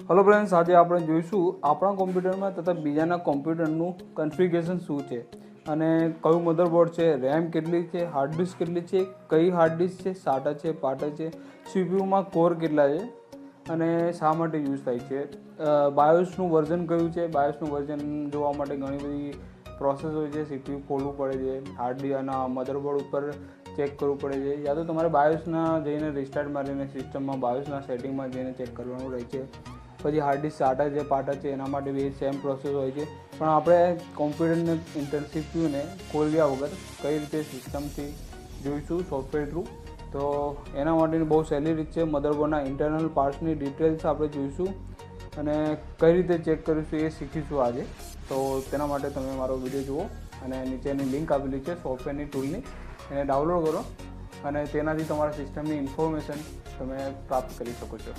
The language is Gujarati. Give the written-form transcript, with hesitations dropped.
हेलो फ्रेंड्स, आज આપણે જોઈશું આપણા કોમ્પ્યુટરમાં તથા બીજાના કોમ્પ્યુટરનું કન્ફિગરેશન શું છે અને કયું મધરબોર્ડ છે, રેમ કેટલી છે, હાર્ડ ડિસ્ક કેટલી છે, કઈ હાર્ડ ડિસ્ક છે, SATA છે, પાટા છે, સીપીયુમાં કોર કેટલા છે અને શા માટે યુઝ થાય છે, બાયોસનું વર્ઝન કયું છે. બાયોસનું વર્ઝન જોવા માટે ઘણી બધી પ્રોસેસ હોય છે. સીપીયુ ખોલવું પડે છે, હાર્ડ ડિસ્ક અને મધરબોર્ડ ઉપર ચેક કરવું પડે છે, યા તો તમારે બાયોસના જઈને રિસ્ટાર્ટ મારીને સિસ્ટમમાં બાયોસના સેટિંગમાં જઈને ચેક કરવાનું રહે છે. પછી હાર્ડ ડિસ્ક SATA છે, પાટા છે, એના માટે બી સેમ પ્રોસેસ હોય છે. પણ આપણે કોમ્પ્યુટરને સીપીયુને ખોલ્યા વગર કઈ રીતે સિસ્ટમથી જોઈશું સોફ્ટવેર થ્રુ. તો એના માટેની બહુ સહેલી રીત છે. મધરબોર્ડના ઇન્ટરનલ પાર્ટ્સની ડિટેલ્સ આપણે જોઈશું અને કઈ રીતે ચેક કરીશું એ શીખીશું આજે. તો તેના માટે તમે મારો વિડીયો જુઓ અને નીચેની લિંક આપેલી છે સોફ્ટવેરની ટૂલની, એને ડાઉનલોડ કરો અને તેનાથી તમારા સિસ્ટમની ઇન્ફોર્મેશન તમે પ્રાપ્ત કરી શકો છો.